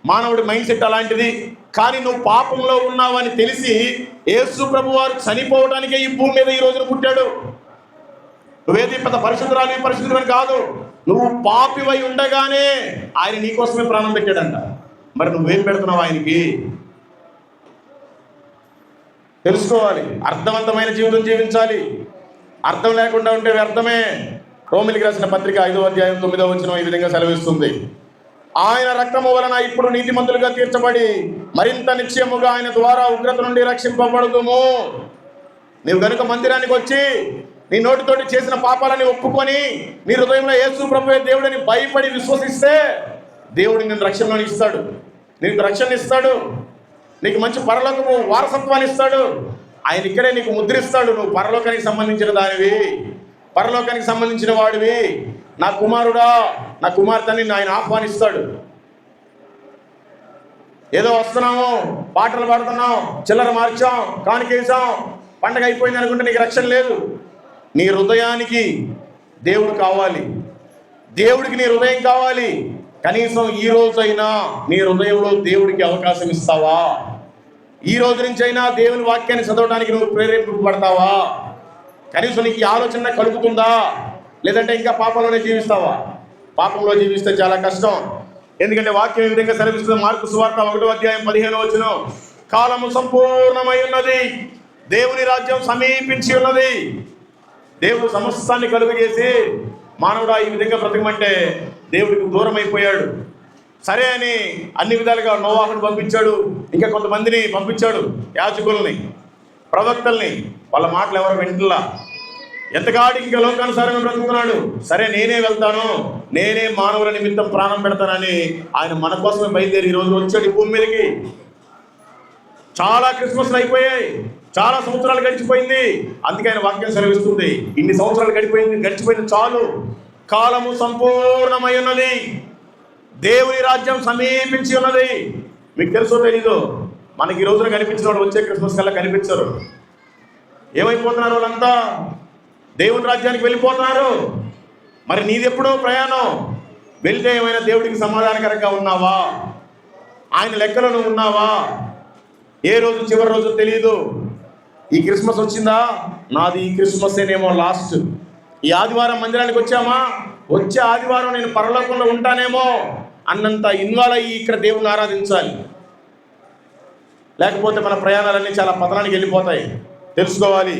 మానవుడి mind set అలాంటిది. కానీ నువ్వు పాపంలో ఉన్నావని తెలిసి యేసు ప్రభు వారు చనిపోవడానికే ఈ భూమి మీద ఈ రోజున పుట్టాడు. నువ్వేది పెద్ద పరిశుద్ధులని కాదు, నువ్వు పాపివై ఉండగానే ఆయన నీకోసమే ప్రాణం పెట్టాడంట. మరి నువ్వేం పెడుతున్నావు ఆయనకి? తెలుసుకోవాలి. అర్థవంతమైన జీవితం జీవించాలి. అర్థం లేకుండా ఉంటే వ్యర్థమే. రోమిలికి రాసిన పత్రిక 5వ అధ్యాయం 9వ వచనం ఈ విధంగా సెలవిస్తుంది: ఆయన రక్తము వలన ఇప్పుడు నీతిమంతులుగా తీర్చబడి మరింత నిశ్చయముగా ఆయన ద్వారా ఉగ్రత నుండి రక్షింపబడుదుము. నీవు గనుక మందిరానికి వచ్చి నీ నోటితోటి చేసిన పాపాలని ఒప్పుకొని నీ హృదయంలో యేసు ప్రభువే దేవుడిని భయపడి విశ్వసిస్తే దేవుడు నిన్ను రక్షణలోని ఇస్తాడు. నీకు రక్షణ ఇస్తాడు. నీకు మంచి పరలోకము వారసత్వాన్ని ఇస్తాడు. ఆయన ఇక్కడే నీకు ముద్రిస్తాడు. నువ్వు పరలోకానికి సంబంధించిన దానివి, పరలోకానికి సంబంధించిన వాడివి, నా కుమారుడా, నా కుమార్తెని ఆయన ఆహ్వానిస్తాడు. ఏదో వస్తున్నాము, పాటలు పాడుతున్నాం, చిల్లర మార్చాం, కానికేసాం, పండగ అయిపోయింది అనుకుంటే నీకు రక్షణ లేదు. నీ హృదయానికి దేవుడు కావాలి. దేవుడికి నీ హృదయం కావాలి. కనీసం ఈ రోజైనా నీ హృదయంలో దేవుడికి అవకాశం ఇస్తావా? ఈ రోజు నుంచి అయినా దేవుని వాక్యాన్ని చదవడానికి నువ్వు ప్రేరేపింపబడతావా? కనీసం నీకు ఈ ఆలోచన కలుగుతుందా? లేదంటే ఇంకా పాపంలోనే జీవిస్తావా? పాపంలో జీవిస్తే చాలా కష్టం. ఎందుకంటే వాక్యం ఈ విధంగా సెలవిస్తుంది. మార్కు సువార్త 1వ అధ్యాయం 15వ వచనం: కాలము సంపూర్ణమై ఉన్నది, దేవుని రాజ్యం సమీపించి ఉన్నది. దేవుడు సమస్తాన్ని కలుగజేసి మానవుడా ఈ విధంగా బ్రతకమంటే దేవుడికి దూరం అయిపోయాడు. సరే అని అన్ని విధాలుగా నోవాహుని పంపించాడు, ఇంకా కొంతమందిని పంపించాడు, యాజకుల్ని, ప్రవక్తల్ని. వాళ్ళ మాటలు ఎవరు వింటలా. ఎంతకాడికి ఇంకా లోకానుసారంగా బ్రతుకుతున్నాడు. సరే నేనే వెళ్తాను, నేనే మానవుల నిమిత్తం ప్రాణం పెడతానని ఆయన మన కోసమే బయలుదేరి ఈ రోజు వచ్చాడు ఈ భూమి మీదకి. చాలా క్రిస్మస్లు అయిపోయాయి, చాలా సంవత్సరాలు గడిచిపోయింది. అందుకే ఆయన వాక్యం సెలవిస్తుంది, ఇన్ని సంవత్సరాలు గడిచిపోయింది చాలు, కాలము సంపూర్ణమై ఉన్నది, దేవుని రాజ్యం సమీపించి ఉన్నది. మీకు తెలుసో తెలీదు, మనకి ఈ రోజున కనిపించిన వాళ్ళు వచ్చే క్రిస్మస్ కల్లా కనిపించరు. ఏమైపోతున్నారు వాళ్ళంతా? దేవుని రాజ్యానికి వెళ్ళిపోతున్నారు. మరి నీదెప్పుడో ప్రయాణం. వెళ్తే ఏమైనా దేవుడికి సమాధానకరంగా ఉన్నావా? ఆయన లెక్కలో నువ్వు ఉన్నావా? ఏ రోజు చివరి రోజు తెలియదు. ఈ క్రిస్మస్ వచ్చిందా, నాది ఈ క్రిస్మస్సేనేమో లాస్ట్. ఈ ఆదివారం మందిరానికి వచ్చామా, వచ్చే ఆదివారం నేను పరలోకంలో ఉంటానేమో అన్నంత ఇన్వాల్వ్ అయ్యి ఇక్కడ దేవుని ఆరాధించాలి. లేకపోతే మన ప్రయాణాలన్నీ చాలా పతనానికి వెళ్ళిపోతాయి. తెలుసుకోవాలి.